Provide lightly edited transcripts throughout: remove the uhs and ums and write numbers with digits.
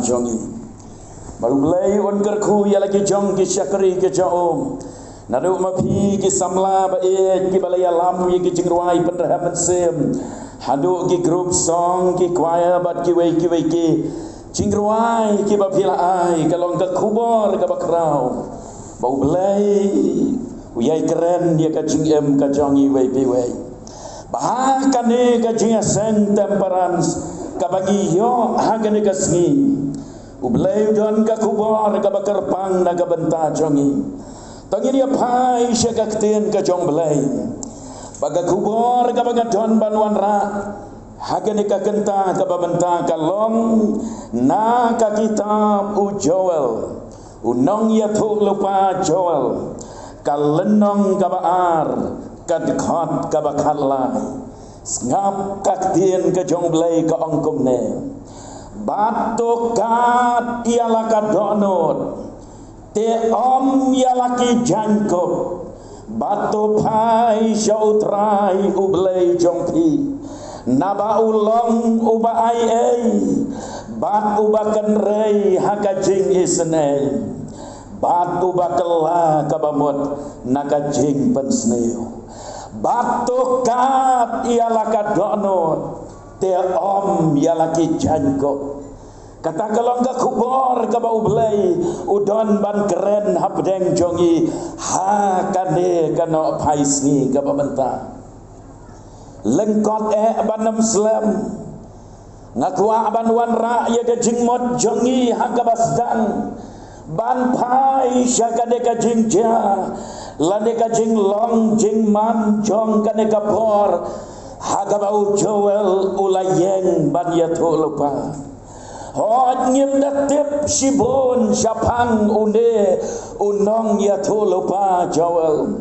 jongi baru belai on kerku ya lagi jong ki syakri ki jaom nadu mapi ki samla ba e ki balaya lam ki jingruai penrahaman sem hadu ki group song ki choir bat ki wei ki jingruai ki ba pila ai kalong ka kubor ka bakrau bau belai uyai keren dia ka jingem ka jongi wei pi wei bahkan ni ka jinga sen temperance ka bagi yo hagane ka sngi ubelai don ka kubor ka bakarpang na ka benta jongi tangi dia pai syakakten ka jong belai baga kubor ka baga don banwan ra hagane ka kenta ka babenta ka long na ka kitab ujoel unong ya thu lupa joel ka lenong ka baar ka dekat ka bakhalai ngap kakten ka jong belai ka ongkom ne batokat ialah ka donot te om ialah ki jangkop batu pai syautrai ublei jongpi naba ulong uba ai ei bat uba kenrei haka jing isnei bat uba kela kabamot naka jing pensneo batokat ialah ka donot te om ialah ki jangkop kata kalong ka kubor ka bau belai udon ban keren habdeng jongi ha kane kana paisni ka bamenta lengkot banam slam ngakwa ban wan ra ya ka jingmot jongi ha ka basdang ban pai syakade ka jingja lade ka jing long jing man jong kane ka por ha ka bau joel ulayeng ban ya thu lupa hot ngim datip sibon syapang unde unong ya thu lupa joel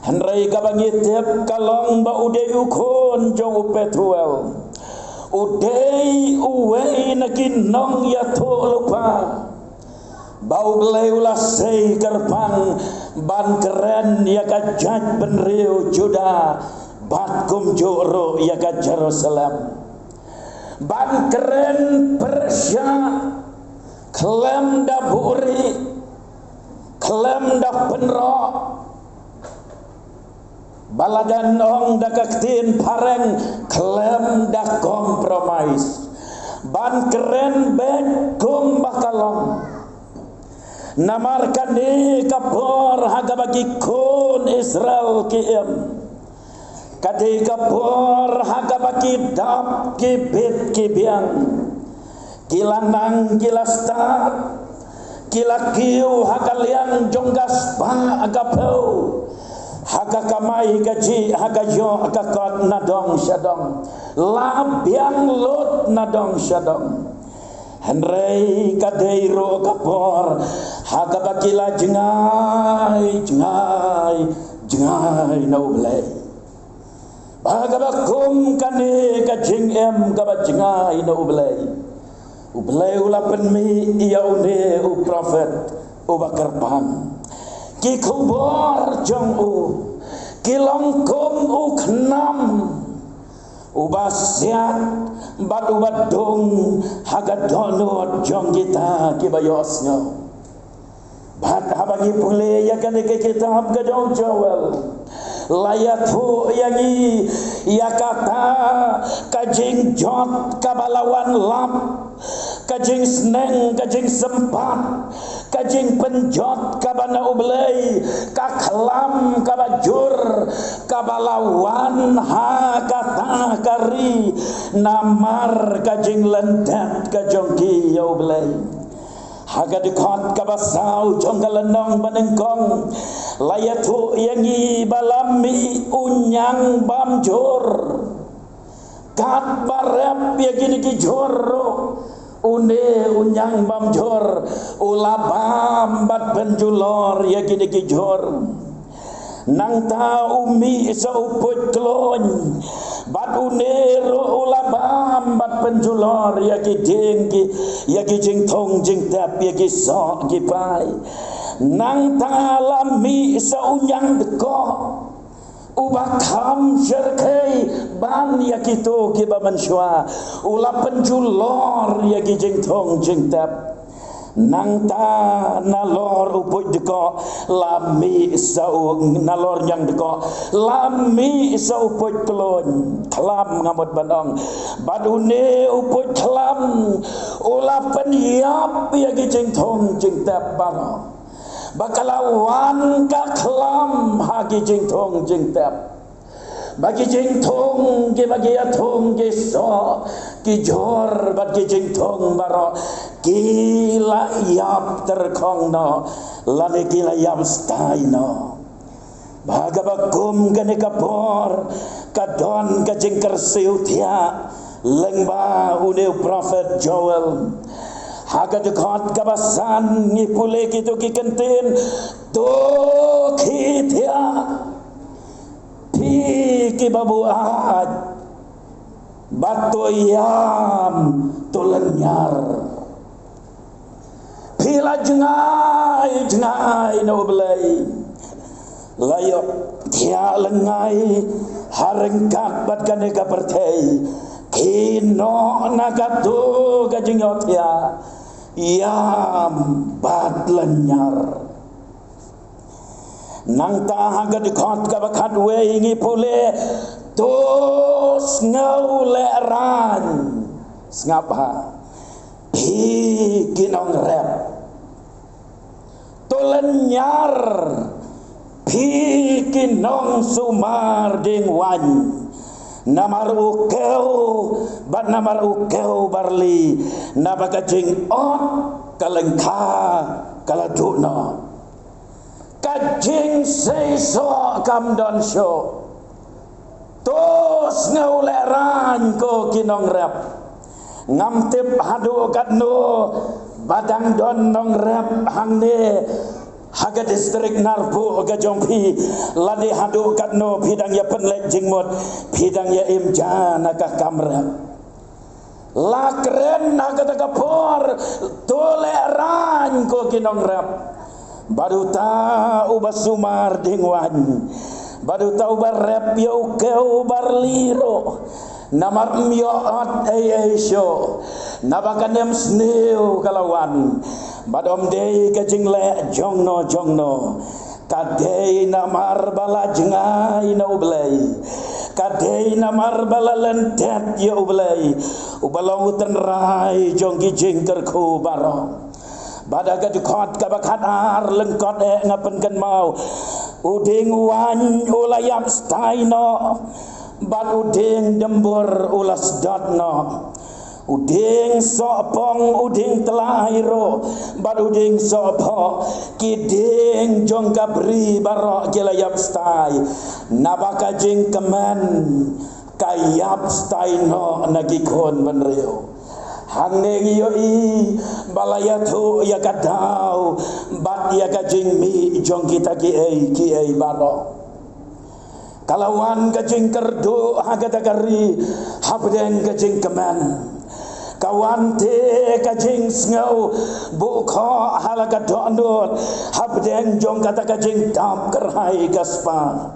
hanrai ka bangitip kalong ba ude ukon jong upetuel udei uwei nakin nong ya thu lupa bau belai ulas sei kerpang ban keren ya ka jaj benriu juda bat kum joro ya ka Jerusalem ban keren Persia klem da buri klem da penro baladan ong da kaktin pareng klem da kompromis ban keren bet kum bakalong namarkan ni kapor haga bagi kun Israel kiem kadi kapor haga bagi dap kibit kibiang kilanang kilastat kilakiu haga liang jonggas pa agapau haga kamai gaji haga jo haga kot nadong syadong labiang lut nadong syadong Henry kadeiro kapor haga bakila jengai na ublay baga bakum kane ka jingem ka jengai na ublay ulapan mi iya une u prophet u bakarpam ki kubor jong u kilongkum u khnam ubasiat bat ubat dong haga donot jong kita kibayosnya bat habagi pule ya kan ke kitab ka jong jawel layatu yangi ya kata kajing jot kabalawan lap kajing seneng kajing sempat kajing penjot kabana ublay kaklam kabajur kabalawan ha kata kari namar kajing lendat kajongki ya ublay haga dikot kabasau jonggalenong banengkong layatu yangi balami unyang bamjur kat barep ya gini kijoro une unyang bamjur ulabam bat penjulor ya gini kijor nang ta umi isa uput klon bat unero ulabam bat penjulor ya ki jengki ya ki jeng thong jeng tap ya ki so ki pai nang ta lami isa unyang deko ubakam syarkai ban ya kita ki ba mansyua ula penjulor ya ki jeng thong jeng tap nang ta nalor upoj deko lami sau nalor yang deko lami sau upoj kelon kelam ngamot bandong badune upoj kelam ula penyap ya ki jeng thong jeng tap baro bakalawan ka kelam hagi jeng thong jeng tap bagi jeng thong ke bagi ya thong ke so ki jor bagi jeng thong baro kila yap terkong no lane kila yap stai no baga bagum gane kapor kadon ka jeng kersiu tia lengba une prophet Joel haga dekat kabasan ngipule kitu ki kentin to khitia ki babuat batoyam tolanyar pila jengai no belai layo dia lengai harengkat bat kaneka pertei kino nagatu gajingot ya yam bat lanyar nang ta haga dikot ka bakat we ingi pule tos ngau leran ngapa hi kinong rep tolenyar hi kinong sumar ding wan namar ukeu bat namar ukeu barli nabakajing ot kalengka kaladuna kajing seiso kam don show tos ngauleran ko kinong rap ngamtip hadu kadno badang don nong rap hangne haga distrik Narbu ga jongpi lani hadu kadno bidang ya penlek jingmut bidang ya imjan ka kamra lakren haga takapor toleran ko kinong rap baru tahu basumar dingwan baru tahu barep yo keu barliro namar myoat show nabakanem sneu kalawan badom dei kajing le jongno kadei namar bala jengai na ublai kadei namar bala lentet ya ublai ubalong tenrai jongki jingkerku baro badaga dikot kabakatar lengkot ngapen kan mau uding wan ulayam staino bad uding dembur ulas dotno uding sopong uding telahiro bad uding sopo kiding jong kabri barok jelayap stai nabaka jing kemen kayap staino nagikon menreo hangne yoi balaya tu ya kadau bat ya kajing mi jong kita ki ai baro kalawan kajing kerdu hagata kari habden kajing keman kawan te kajing sngau bukho halaga dondor habden jong kata kajing tam kerhai gaspa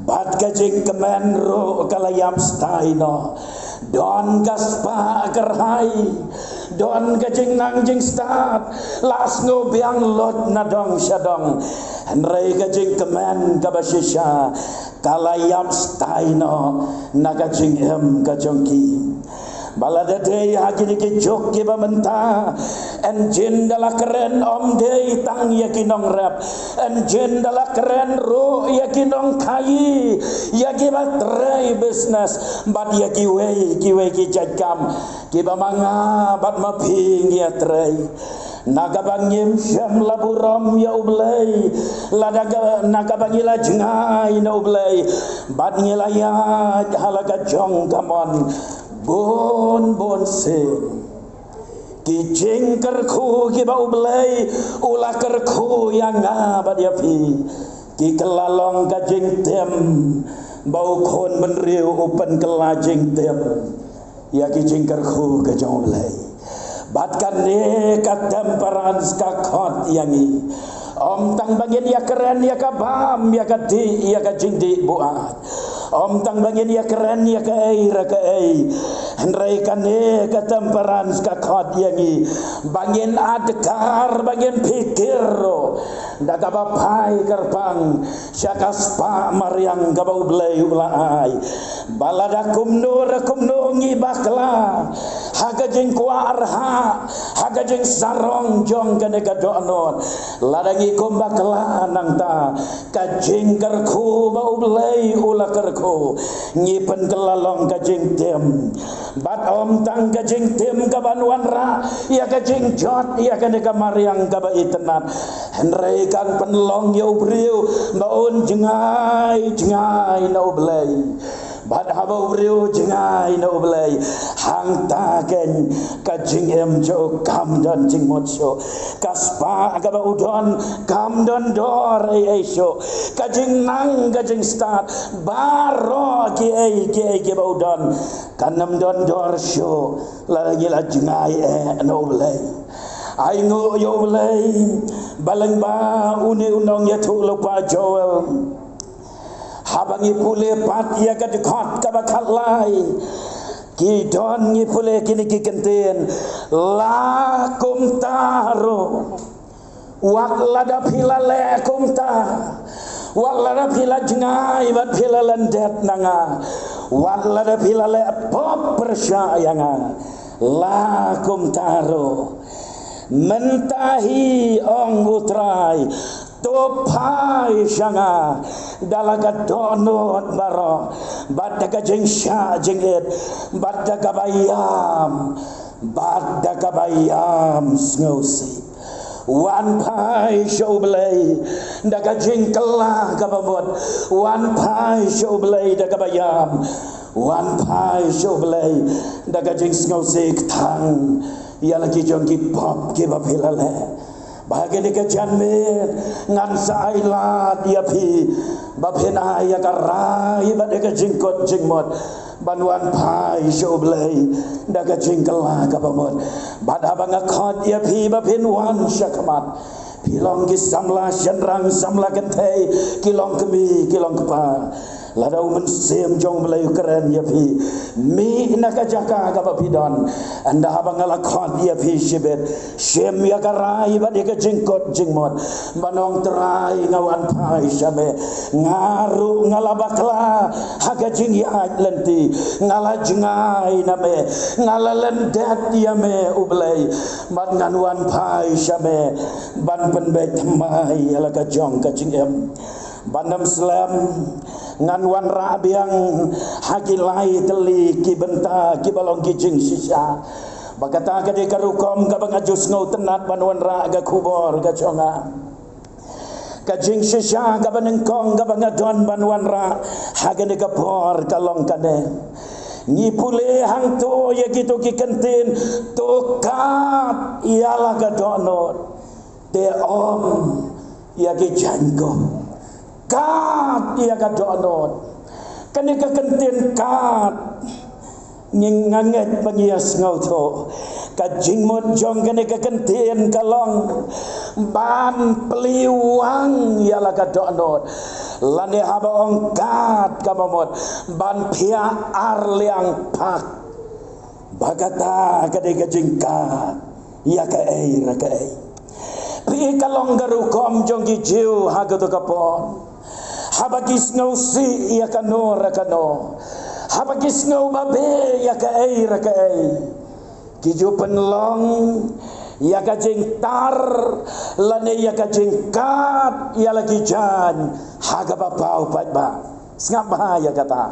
bat kajing keman ro kalayam staino don gaspa kerhai don kajing nangjing start las ngo biang lot nadong syadong henrei kajing kemen kabashisha kalayam staino nakajing em kajongki balada day hakini ki jok ki bamenta enjin dala keren om day tang yakinong rap enjin dala keren ro yakinong kai yaki batrai business bat yaki we ki jagam ki bamanga bat maping ya trai nagabangim syam laburam ya ublay ladaga nagabangila jengai na ublay bat ngilaya halaga jong kamon bon sen kijing kerku ki bau belai ulah kerku yang abad ya pi ki kelalong kajing tem bau kon menriu upen kelajing tem ya kijing kerku ke jong belai batkan ne katem paran skakot yangi Om tang bagian ya keren ya kabam ya kadi ya kajindi buat. Om tang bagian ya keren ya kai rakai. Hendrai kane katamparan skakot yangi. Bagian adkar bagian pikir daga bapai kerpang syakas pa mariang gabau belai ulai. Balada kumno ngi bakla. Haga jeng kuarha haga jeng sarong jong kane kadonon. Ladangi kumbakla nang ta kajing kerku bau belai ula kerku nyipen kelalong kajing tem bat om tang kajing tem kabanuan ra ya kajing jot ya kane kamariang kaba itenat henrei kan penlong ya ubriu baun jengai na belai bat haba ubriu jengai na belai hang ta ken kajing em jo kam dan jing mocho kaspa kaba udon kam don dor ai syo kajing nang kajing start baro ki baudon kanam don dor syo lagi la jengai no belai ai ngo yo belai balang ba une unong ya tu lupa joel habangi pule pat ya ka dekat ka bakalai ki don ni pule kini ki kenten la kum taro wak lada pilale kum ta wak lada pila jengai bat pila lendet nanga wak lada pilale pop persyayanga la kum taro mentahi ong utrai topai syanga dalaga donot baro badaka jengsha jenget badaka bayam sngosi wan pai shoblay daga jengkela kababot wan pai shoblay daga bayam wan pai shoblay daga jeng sngosi tang ya lagi jongki pop ki bapilale bahagia ni kejanmet ngan sailat ya pi bapena ya karai badaka jengkot jengmot banwan pai shoblay daga jengkela kababot bada bangakot ya pi bapenwan syakamat pilong ki samla syanrang samla kentei kilong kemi kilong kepa ladau mensem jong belayu keren ya pi mi naka jaka ka bapidon anda habangala khot ya pi shibet shem ya karai ba de ka jingkot jingmot banong terai ngawan pai shabe ngaru ngalabakla haga jing ya lenti ngala jengai name ngala lendet ya me ublai ban nganuan pai shabe ban penbet mai ala ka jong ka jingem bandam selam nganwan rabiang hakilai teli ki benta ki balong ki jing sisa bakata ka de karukom ka bangajus ngau tenat banwan ra ga kubor ga chonga ka jing sisa ka banengkong ka bangadon banwan ra hagane ka por kalong kane ni pule hang to ya gitu ki kentin to kat ialah ga donot te om ya ki jango kat ia ka donot kani ka kentin kat nganget pangias ngau to ka jingmot jong kani ka kentin kalong ban peliwang ialah ka donot lane haba ong kat ka mamot ban pia arliang pak bagata kani ka jingkat ia ka ei ra ka ei pi kalong garukom jong ki jiu hago to kapon habagis ngau si ya kano rakano habagis ngau babe ya ka ei raka ei kiju penlong ya ka jeng tar lane ya ka jeng kat ya lagi jan haga bapau pat ba ngap bahaya kata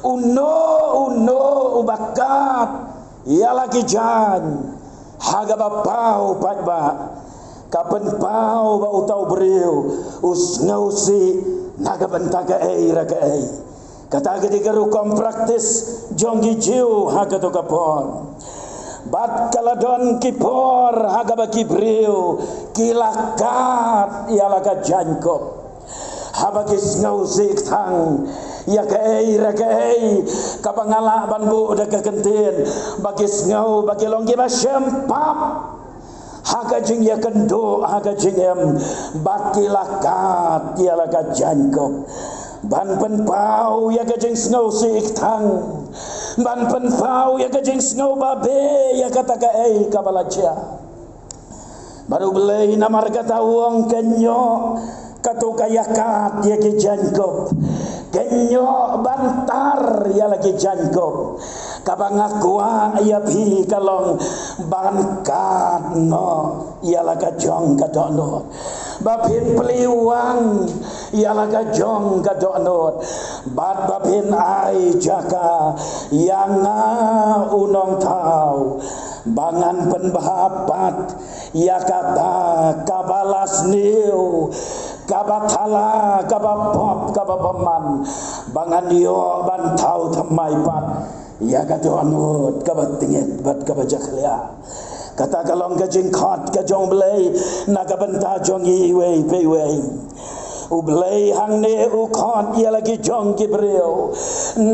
uno ubakat ya lagi jan haga bapau pat ba kapan pau ba utau beriu us ngau si naga bentaka ei raka ei kata ketika rukom praktis jonggi jiu haga to kapon bat kaladon kipor haga baki beriu kilakat ialah ka jankop habagis ngau si tang ya ka ei raka ei kapangala banbu da ka kentin bagis ngau bagi longgi ba syempap haka jing ya kendo haka jing em bakilakat ya laka jankop ban pen pau ya ka jing snow sik thang ban pen pau ya ka jing snow babe ya kata ka ei kabalacia baru belai namar kata uang kenyo katu kayakat ya ke jankop kenyo bantar ya lagi jankop kabang akwa ya pi kalong bangkat no ya laga jong kadono bapin peliwang ya laga jong kadono bat bapin ai jaka yang unong tau bangan penbahapat ya kata kabalas niu kabatala kabapop kabapaman bangan yo bantau thamai pat ya kata anut kabatingit bat kabajaklia kata kalong kajing khat kajong belai naga benta jong iwe pewe ublay hang ne u khot ya lagi jong kibreo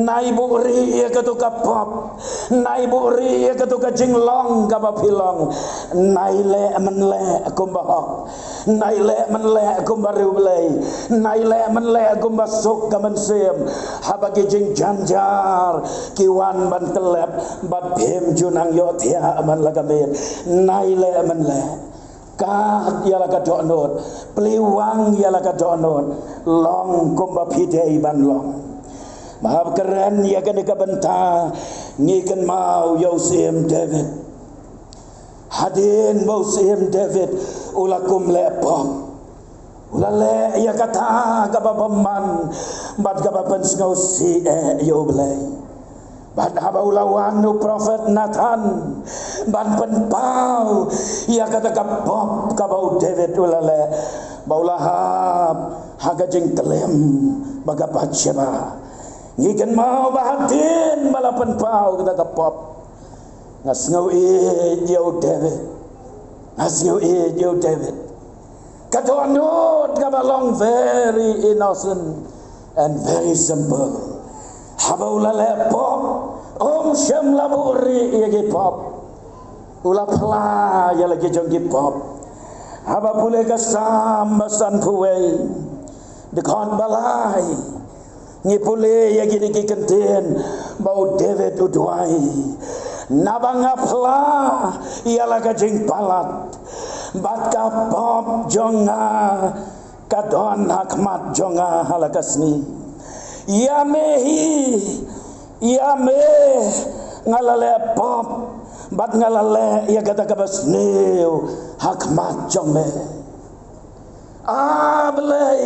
nai buri ya katu kapop nai buri ya katu kajing long kapapilong nai le menle kumbahok nai le menle kumbaru blay nai le menle kumbasuk kamensem habagi jing janjar kiwan ban telep bat bhem junang yo thia man lagamet nai le menle kat ya laka donot peliwang ya laka donot long kumba pidei ban long mahab keren ya kan ka benta ngiken mau Yosim David hadin Yosim David ulakum lepom ulale ya kata ka bapaman bat ka bapan sngau si yo blai ban haba ulawan nu prophet Nathan ban penpau ia kata kapop kabau David ulale baulahab hagajing telem baga Bathsheba ngiken mau bahatin bala penpau kata kapop ngasngau yo David ngasngau yo David kata anut kabalong very innocent and very simple habaula lepop shem laburi yagi pop ula pla ya lagi jongi pop haba pule kasam basan puwei dekon balai ngi pule yagi diki kenten bau David udwai nabanga pla ya laga jing palat batka pop jonga kadon hakmat jonga halakasni ya mehi ya me ngalale pop bat ngalale ya kata kabasneu hakmat jome ablay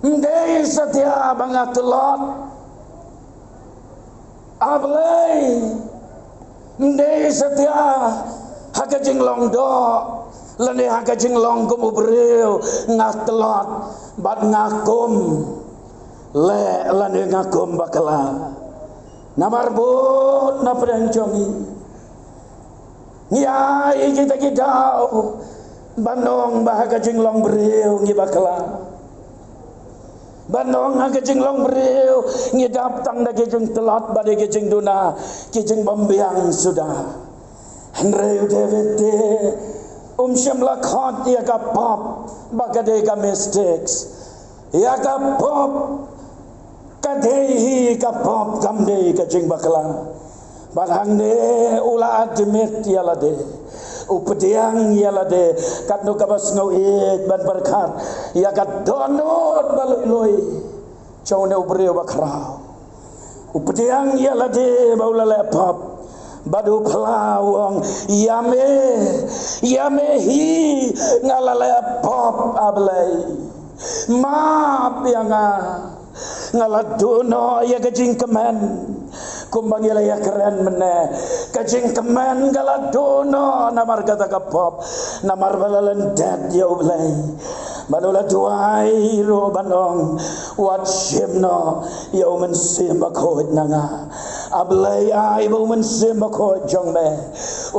ndei setia bangat lot ablay ndei setia hakajing longdo lene hakajing long kumubreu ngatelot bat ngakum le lane ngakum bakala namarbut na prenjongi ngiai kita kidau banong bahakajing long breu ngi bakala banong hakajing long breu ngi daptang da kejing telot bade kejing duna kejing bambiang sudah Henry David Syam lakhot ya ka pop bagade ka mistakes ya ka pop kadehi ka pop kamde ka jing bakala barang de ula admit ya lade upediang ya lade katno ka bas ngau it ban berkat ya ka donot baloi chone ubreu bakrao upediang ya lade baula le pop badu pelawang yame hi ngalale pop ablay maap yang ngaladuno ya kajing kemen kumbang ya keren mene kajing kemen ngaladuno namar kata ka pop namar balalan dad ya ublay manula tuai ro banong wat shimno ya umen simba khot nanga ablay ai bo men simba khot jong me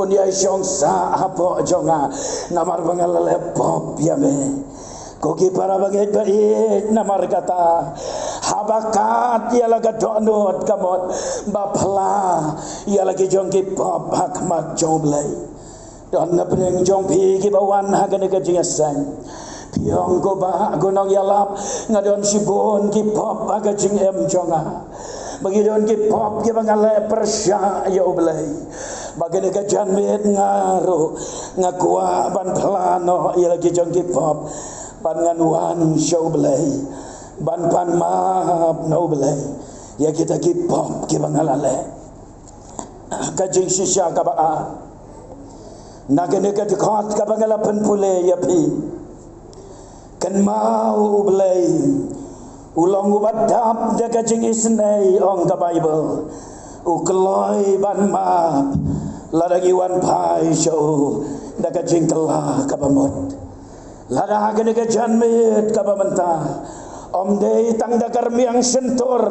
un ya shong sa apo jonga namar bangalale pop ya me koki para baget bait namar kata habakat ya laga donot kamot bapla ya lagi jongki pop hakmat joblay don na preng jong pi ki bawan ha kan ka jing sang piong ko ba gonong yalap ngadon sibon ki pop aga jing em jonga bagi don ki pop ki bangale persya ya oblai bagi ka janmet ngaro ngakwa ban plano ya lagi jong ki pop ban nganuan show oblai ban pan maap na oblai ya kita ki pop ki bangalale ka jing sisya ka ba nagane ka dikhat ka bangala penpule ya pi kan mau ublay ulong ubadap da ka jing isnay ong ka Bible ukloy ban map ladagi wan pai show da ka jing kala ka bamot lada gane ka janmet ka bamanta om dei tang da karmiang sentor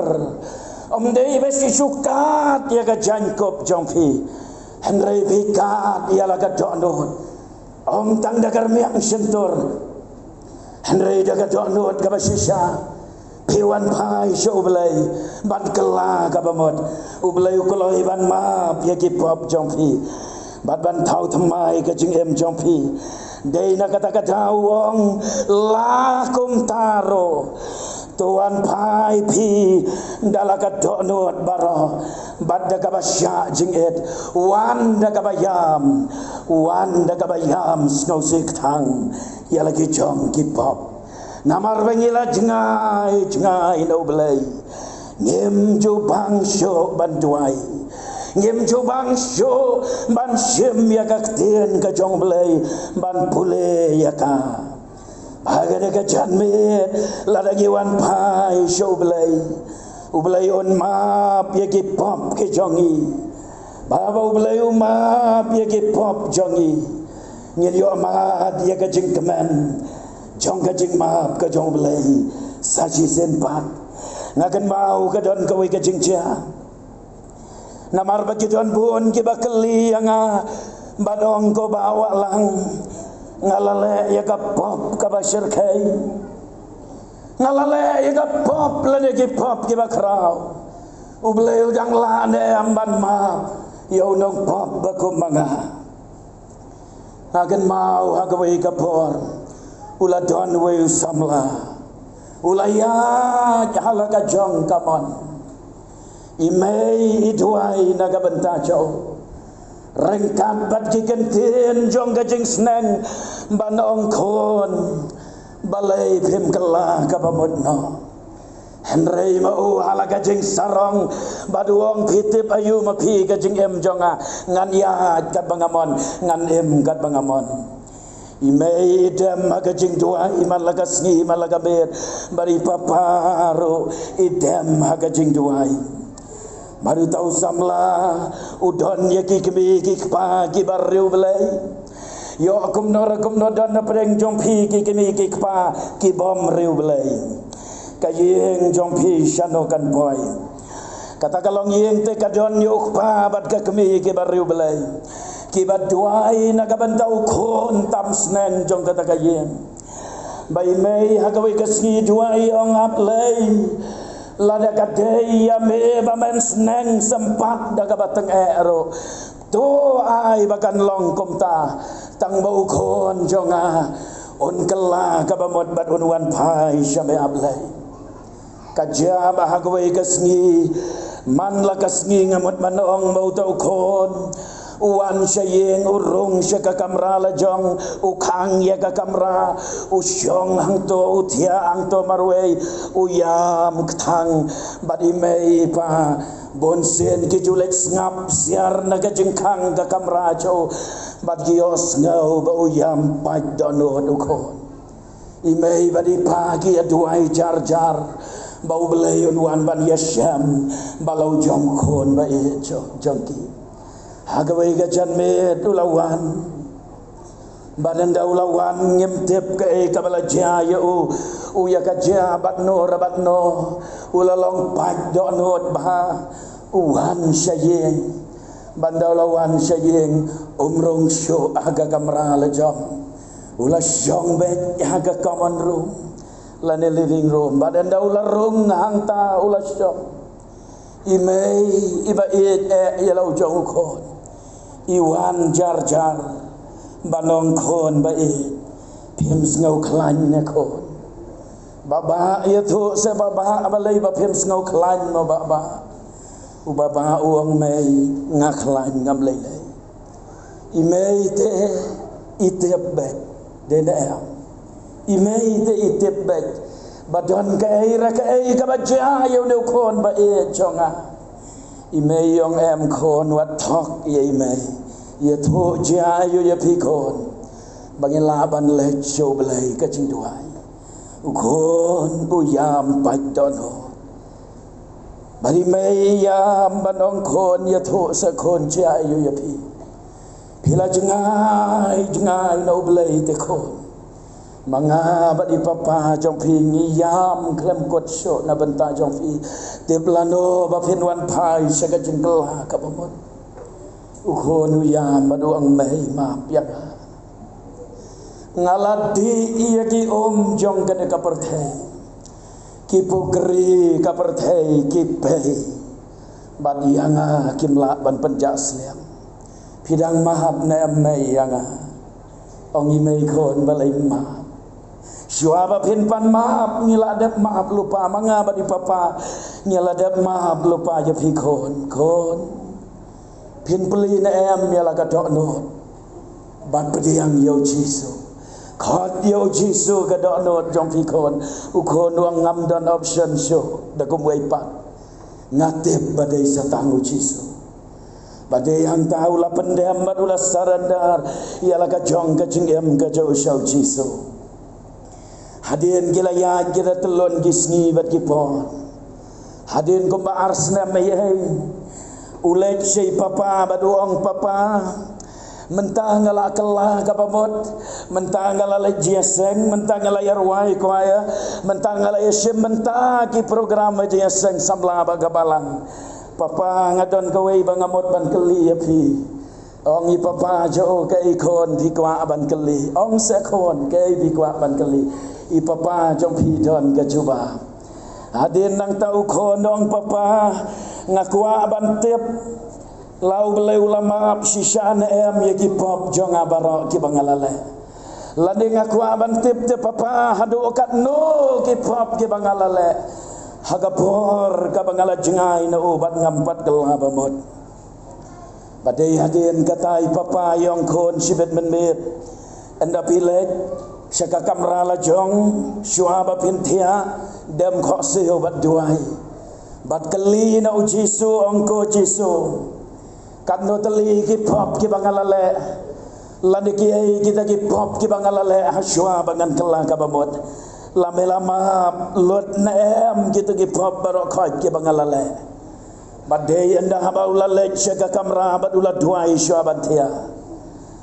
om dei besi sukat ya ka jankop jongpi henry bikat ya la ka donot om tang da karmiang sentor Henry daga donut ka basisya piwan pai syo ublay ban kela ka bamot ublay ukoloi ban map ya ki pop jongpi ban tau thamai ka jing em jongpi dei na kata wong la kum taro tuan pai pi dalaka donut baro bad daga basya jing et wan daga bayam snow sik thang ya lagi jong ki pop namar bangila jengai no belai ngem jo bang syo ban duai ngem jo bang syo ban sim ya ka tien ka jong belai ban pule ya ka agane ka janmet ladagi wan pai syo belai on map ya ki pop ke jongi baba belai map ya ki pop jongi ngir yo ma dia ka jing kemen jong ka jing ma ka jong belai saji sen pat ngakan mau ka don ka wi ka jing cha namar ba ki don bun ki bakeli anga badong ko bawa lang ngalale ya ka pop ka basir kai ngalale ya ka pop la de ki pop ki bakrao ublai udang la ne amban ma yo nong pop ba ko manga agan mau hagawai kapor ula don we samla ulaya jahala ka jong kamon imei idwai naga bentacho rengkat bat kikentin jong ka jing sneng banong kon balai phim kala ka pamodno Henry mau halaga jing sarong baduong pitip ayu mapi ka jing em jonga ngan ya kat bangamon ngan em kat bangamon imei dem ka jing dua iman laga sngi iman laga bet bari paparo idem ka jing dua baru tahu samla udon ya ki kemi ki pa ki barriu belai yo akum no don na preng jong pi ki kemi ki pa ki bom riu belai kayeng jong pi shano kan boy kata kalong yeng te kadon yuk pa bat ka kemi ke bariu belai ki bat duai na ka bantau kon tam snen jong kata kayeng bai mei hagawi kasngi duai ong aplay lada ka dei ya me ba men snen sempat daga bateng ero to ai bakan long komta tang bau kon jonga on kala ka bamot bat on wan pai syame aplay kaja bahagway kasngi man la kasngi ngamot manong mau tau kon uan syayeng urung sya ka kamra la jong ukang ya ka kamra usyong hang to utia ang to marway uyam ktang badi mei pa bonsen ki julek ngap siar na ka jengkang ka kamra cho bad gios ngau ba uyam pa dono ukon imei badi pagi aduai jar bau belayon wan ban yasham balau jongkon ba jongki hagawai ga janmet ulawan badan daulawan ngimtep ke kabala jaya u ya ka jabatno rabatno ulalong pad donot ba uwan syayeng bandaulawan syayeng umrong syo aga kamra la jong ula syong bet aga common room lane living room badan daula room hangta ula syong imei iba it yalau jong kon iwan jar banong kon ba phim ngau klan na kon baba ya thu se baba abalai ba phim ngau klan ma baba u baba uang mai nga klan ngam lai lai I mai te itep bet de na I mai te itep bet badon ka ra ka ka ba ja yo no kon ba chonga I mai yong em kon wat thok ye mai ye thu ja yo ye pi kon bangin laban le show blai ka ching duai u kon u yam pai don ho bari mai yam banong kon ye thu sa kon ja yo ye pi pila jengai no blai te kon manga badi papa jong pi ni yam klem kot so na benta jong pi te plano ba phin wan pai sa ka jingla ka bomot u kon u yam badu ang mai ma piak ngaladi iya ki jong ka ka perthai ki pukri ka perthai ki pe bad yanga kimla ban penjas liam pidang mahap na mai yanga ong I mai kon balai ma Syuaba pin pan maaf ngiladap maaf lupa manga badi papa ngiladap maaf lupa je pi kon pin peli na em yala ka dok not ban pediang yo jisu khot yo jisu ka dok not jong pi kon u kon wang ngam dan option show da kum wei pat ngatip badai satangu jisu badai yang tahu la pendem badula sarandar yala ka jong ka jingem ka jo show jisu hadin gila ya gila telon gisni bat kipon hadin ko ba arsna mai ulet sei papa baduong papa mentang ngala kala ka babot mentang ngala jiaseng mentang ngala yarwai ko aya mentang ngala yesim mentang ki program jiaseng samla bagabalang papa ngadon ka wei bangamot ban keli api ong I papa jo ka ikon di kwa ban keli ong se kon ke di kwa ban keli I papa jong pi don ka juba hadin nang tau kon dong papa ngakwa ban tip lau belai ulama sishan em ye ki pop jong abaro ki bangalale lani ngakwa ban tip te papa hadu kat no ki pop ki bangalale hagapor ka bangala jengai na obat ngampat kelaba mod badai hadin katai papa yong kon sibet menmit enda pilek Syaka kamra la jong syuaba pintia dem kho seo bat duai bat kali na ujisu ongko jisu kat no teli ki pop ki bangalale lani ki ai kita ki pop ki bangalale syuaba ngan kala ka babot lama lot na em kita ki pop barok khoi ki bangalale badai anda haba ulale syaka kamra bat ula duai syuaba tia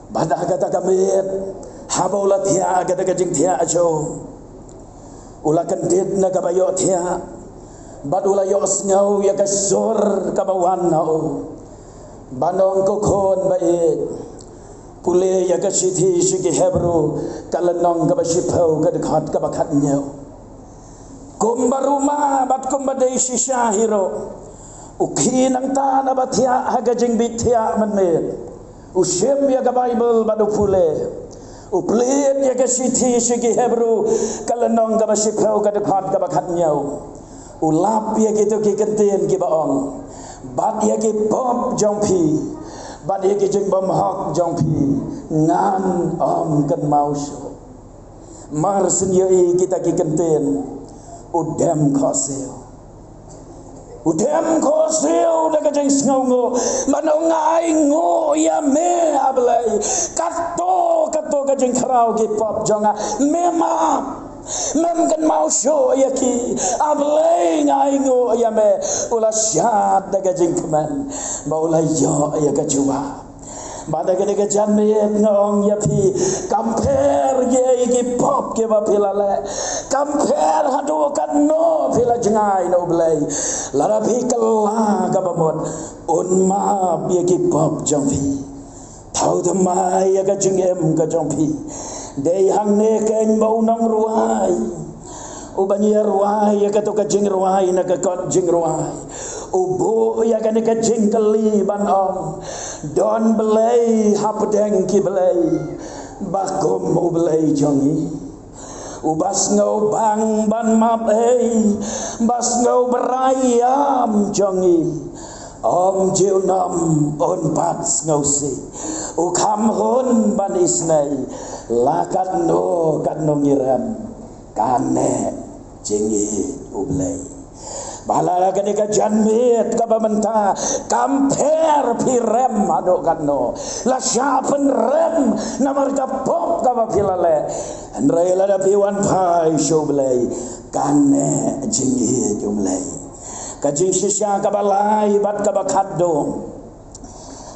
badah kata kamit haba ulat thia gada gajing thia ajo ula kandid na kabayo thia bad ula yos ngau ya kasor kabawan nao banong ko kon bait pule ya kasithi shiki hebru kalanong kabashipau kadakhat kabakhat nyau kumbaruma bat kumbadai shishahiro ukhinang tana bathia hagajing bithia manmet ushim ya Bible badu pule uplet ya kasithi shiki hebru kalanong kabashipau kadakhat kabakhat nyau ulap ya gitu ki kenten ki baong bat ya ki pop jongpi bat ya ki jeng bom hok jongpi ngan om kan mauso mar senyai kita ki kenten udem khoseo daga jeng sngongo manongai ngo ya me ablai kato ka jeng khrau ki pop jonga mema mem kan mau show ya ki ablai ngai ngo ya me ula syat daga jeng keman baula yo ya ka jua badaga daga jan me ngong ya pi compare ye ki pop ke ba pilale compare hadu kan no pila jengai no blai lara pi kala ka bamot un ma ye ki pop jong pi thau thamai ya ka jing em ka jong pi dei hang ne ken bau nong ruai ubani ruai ya ka to ka jing ruai na ka kot jing ruai ubo ya ka ne ka jing kali ban om don belai hapdeng ki belai bakom u belai jongi ubas ngau bang ban map bas ngau berayam jongi om jiu nam on pat ngau si u kham hon ban isnai lakat no kat no ngiram kane jingi u belai bala ketika janmit kabamenta kamper pirem adok kanno la syapen rem namar kapok kabapilale andrai la piwan pai shoblai kane jingi jumlai kajing sisya kabalai bat kabakado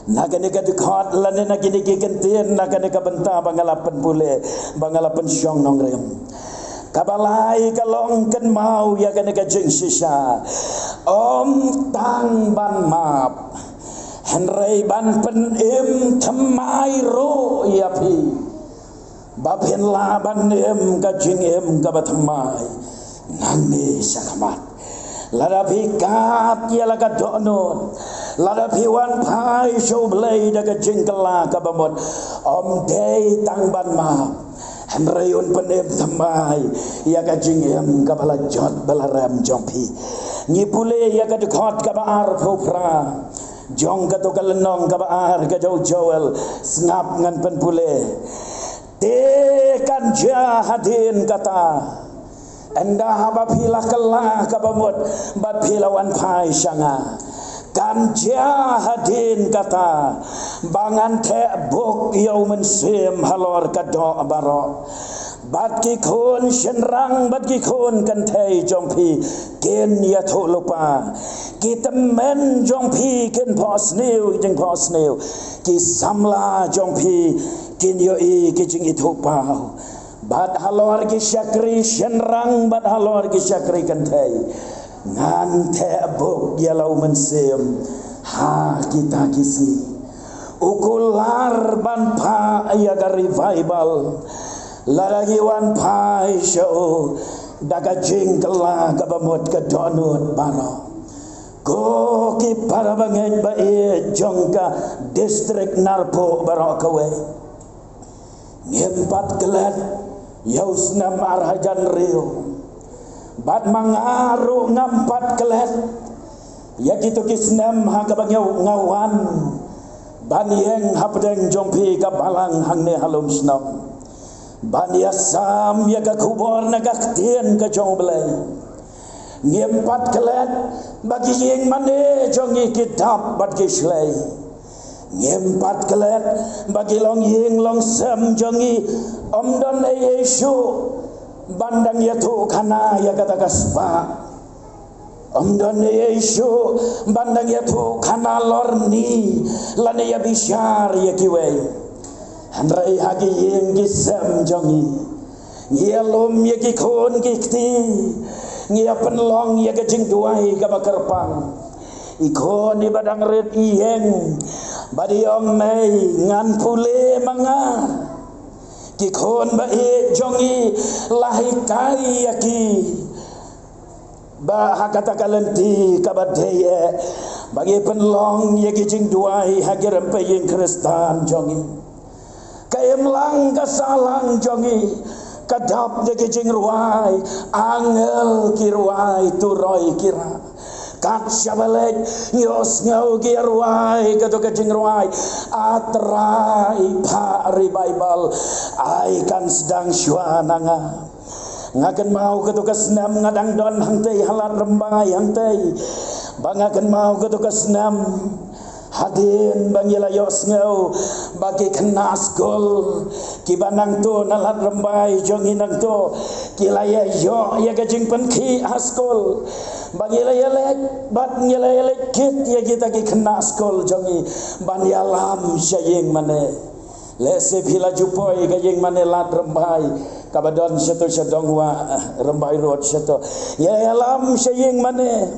nakenika dekat lane nakenika kentien nakenika benta bangalapan pule bangalapan syong nongrem kabalai kalong ken mau ya kan kajing sisa om tang ban map henrei ban pen thamai ro ya pi bapen la ban kajing kabathamai nangni sakamat lada pikat ya laka dono lada piwan pai show blade kajing kala kabamot om dei tang ban map Henrayun penem tamai ya kajing kabala jot balaram jompi ngipule ya kadekot kabar phopra jong kato kalenong kabar ka jauh snap ngan pen pule te kan jahadin kata enda haba pila kala kabamut bat pilawan pai sanga kan jahadin kata bangan te buk yau mensim halor kadok barok bat ki khun shenrang bat ki khun kan thei jompi ken ya tho lupa kita men jompi ken pos new jeng pos new ki samla jompi ken yo i ki jeng itu pau bat halor ki syakri shenrang bat halor ki syakri kan thei ngan te buk ya lau mensim ha kita kisi ukular ban pa ya revival laragi wan pa show daga jingkala kabamot kadonut baro go ki para bangai ba jongka distrik narpo baro kawe ngempat kelat yaus nam arhajan rio bat mangaru ngampat kelat ya gitu kisnam ha kabangau ngawan ban yang hapdeng jompi kabalang hangne halum snam ban ya sam ya ka kubor na kaktien ka jong belai ngempat kelet bagi yang mane jongi kitab bat kislai ngempat kelet bagi long ying long sam jongi omdon yesu bandang ya tu kana ya kata kaspa omdon yesu bandang ya tu kana lorni lane ya bishar ya kiwe handrai hagi yeng gisam jongi ngialum ya ki khon kikti ngia penlong ya ke jing duai ka bakarpang ikon ni badang red iyeng badiong nei ngan pule mangar kikon ba e jongi lahi kai yaki ba hakata kalenti kabadeye bagi penlong yaki jing duai hagiram payeng kristan jongi kayem lang kasalang jongi kadap yaki jing ruai angel kiruai turoi kira kat syabalek yos ngau girwai kato kajing ruai atrai pa revival ai kan sedang syuananga ngakan mau kato kasnam ngadang don hangtei halat rembai hangtei bangakan mau kato kasnam hadin bangila yos ngau bagi kenas gol kibanang tu nalat rembai jongi nang tu kilaya yo ya kajing penki askol bangila yelek bat ngila yelek kit ya kita ki kenas gol jongi ban yalam syayeng mane lese pila jupoi kajing mane lat rembai kabadon satu sedongwa rembai road satu ya yalam syayeng mane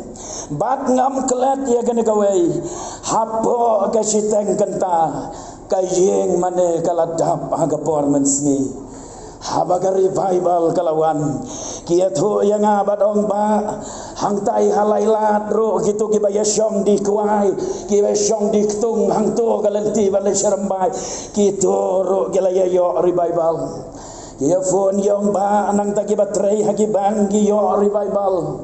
bat ngam kelat ya kene kawai hapo kasiteng kenta kajing mane kaladap aga performance ni habaga revival kalawan kia thu yang abadong ba hang tai halai lat ro gitu ki baya syong di kuai ki baya syong di tung hang tu galenti balai serembai ki tu ro gelaya yo revival ki phone yong ba nang ta ki batrai hagi bang ki yo revival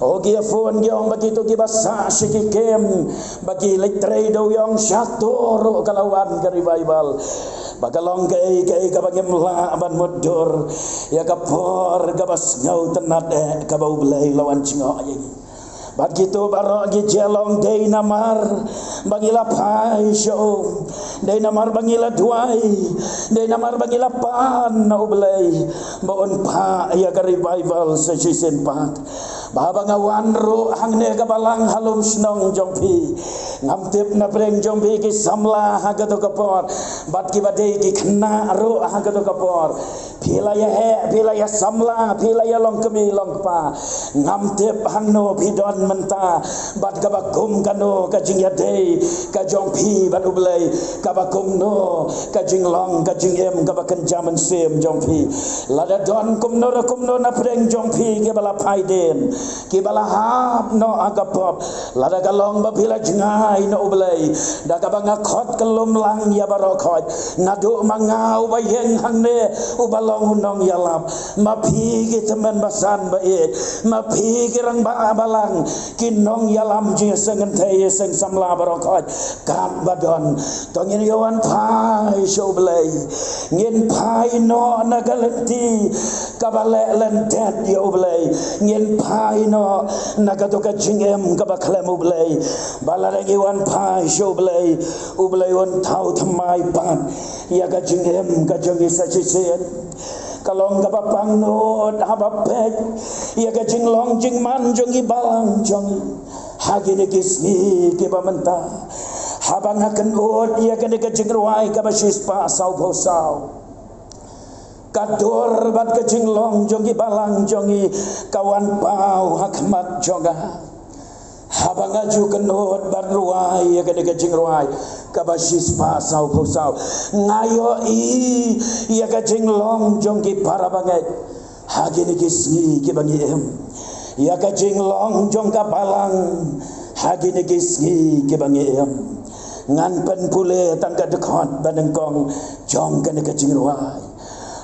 o ki phone yong begitu ki basa siki kem bagi letrai do yong satu ro kalawan ke revival bagalong kay ka bagi mula aban mudur ya kapor gabas ngau tenat ka bau belai lawan cingo ayi begitu baro gi jelong dei namar bagila pai show dei namar bagila duai dei namar bagila pan na belai baon pa ya ka revival sa season pat baba ngawan ro hangne ka balang halum snong jongpi ngamtip na preng jongpi ki samla hagato kapor bat ki badei ki khna ro hagato kapor phila ya samla phila ya long kemi long pa ngamtip hangno bidon menta bat ka bakum kano ka jing ya dei ka jongpi bat ublai ka bakum no ka jing long ka jing em ka bakan jaman sem jongpi lada don kumno na preng jongpi ke bala paiden ki bala hap no agapop lada galong babila jengai no ublai da ka banga khot kelum lang ya barokot nadu mangau bayeng hangne ubalong unong yalap mapi ki teman basan bae mapi ki rang ba balang kinong yalam je sengen thai seng samla barokot kat badon tongin yawan pai so ublai ngin pai no na galenti ka bale lentet ya ublai ngin pai no nagatoka jingem kabakhlem ublay balaragi wan pai show ublay wan tau thamai pan ya ka jingem ka jongi sachisen kalong kapapang no habapek ya ka jinglong jingman jongi balang jongi hagine kisni ke bamanta habang akan od ya ka jingrwai ka basis pa sau bosau kador bat kecing long jongi balang jongi kawan pau hakmat jonga habang aju kenot bat ruai ya kene kecing ruai kabasis pasau posau ngayo ya kecing long jongi para banget hagini kisni ki bangi em ya kecing long jong ka balang hagini kisni ki bangi em ngan pen pule tangka dekot badengkong jong kene kecing ruai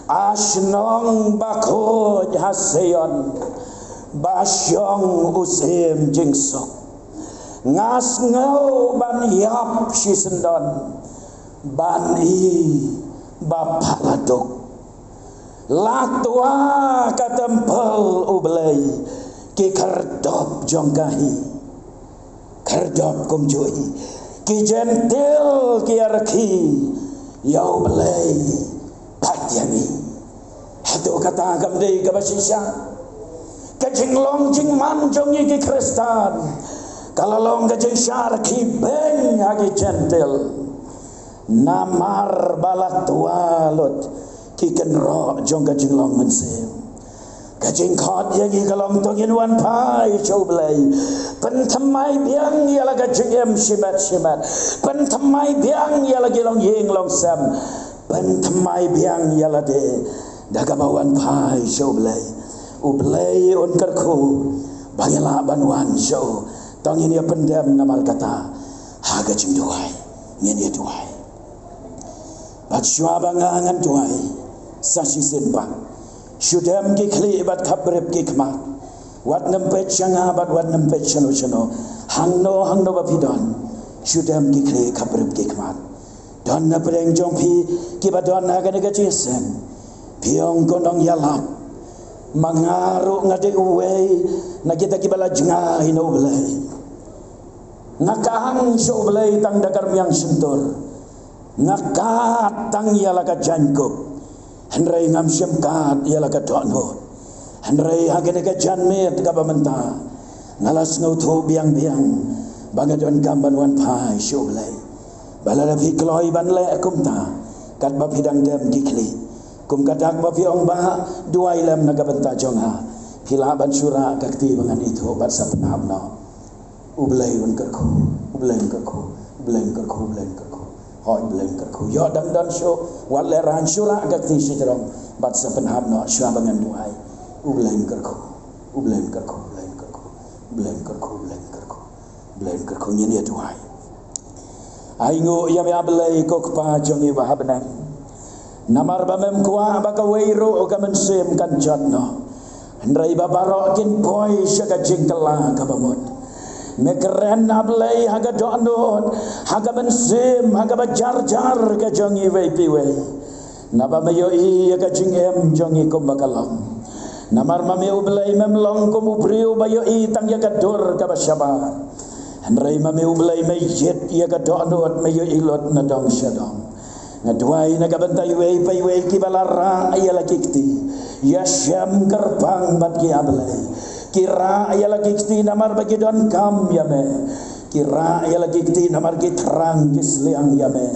asnong bakho haseyon basyong usim jingsok ngas ngau ban yap sisendon ban i bapaladok latwa katempel ublay ki kardop jonggahi kardop kumjui ki jentil ki arki ya ublay patyani hatu kata gamdei kabasisya kajing long jing man jongi ki kristan kalalong kajing syar ki beng agi gentle namar balat walot ki kenro jong kajing long mensem kajing khot yagi kalong tongin wan pai choblai pen thamai biang ya la kajing em shibat pen thamai biang ya la long yeng long sam pen thamai biang ya la de dagabawan pai choblai ublai on karku bangela banwan show tongin ya pendem ngamal kata haga jing duai ngene duai bat shwa bangangan duai sashi senpa shudam ki khli bat khabrep ki khma wat nempet changa bat wat nempet chano hangno bapidon shudam ki khli khabrep ki khma don na preng jong phi ki badon na ga ga chisen piong konong yalap mangaru ngade uwei na kita kibala jengai no belai nakahang so belai tang dakar miang sentur ngakat tang yala ka janko henrei ngam syemkat yala ka dono henrei hagene ka janmet ka bamenta ngalas ngau biang bangadon kamban wan pai so belai balada fi kloi ban le kumta kat ba pidang dem dikli kum kadak ba piong ba duai lem naga benta jonga pila ban syura kakti bangan itu bat sapenamno ublai un kerku hoi bleng kerku yo dan syo wal leran syura kakti sidrong bat sapenamno syura bangan duai ublai kerku bleng kerko nyen ya tuai ai ngo ya me ablei ko pa jongi wa habnang namar bamem kwa ba ka weiro o ka mensem kan jatno ndrai babaro kin boy syaga jingkala ka bamot me keren ablei haga donot haga mensem haga bajar-jar ka jongi wei piwe naba mayo i ka jingem jongi ko bakalam namar mame ublei memlong ko mubriu bayo i tang ya kadur ka basyaba andrai mame ublei me yet ya ka donot me yo ilot na dong syadong ngadwai na kabantai wei pai wei ki balara ayala kikti ya syam gerbang bat ki ablei kira ayala kikti namar bagi don kam ya me kira ayala kikti namar ki terang kisliang ya me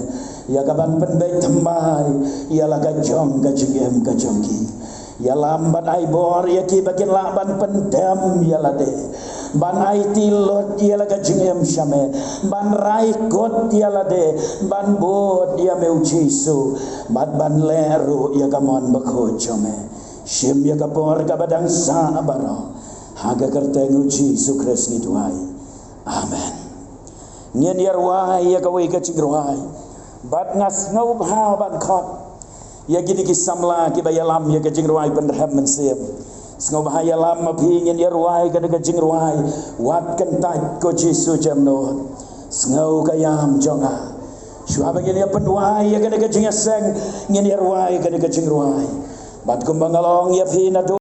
ya kaban penbai tembai ya la gajong gajiem gajongki ya lambat ai bor ya ki bakin laban pendam ya la de ban ai tilot ya la gajiem syame ban rai kot ya la de ban bot ya meu jisu ban leru ya kamon bakho chome syem ya kapor ka badang sa baro haga kertengu jisu kres ngituai amen nyen yarwai ya kawai ka cigrwai bat ngas ngau bha ban khot ya gidi ki samla ki bayalam ya ka cigrwai penderham mensem ngau bha ya lam ma phi nyen yarwai ka ka cigrwai wat kentai ko jisu jamno ngau ka yam jonga shua bagin ya pendwai ya ka cingesseng nyen yarwai ka cingruai bat kumbangalong ya phi na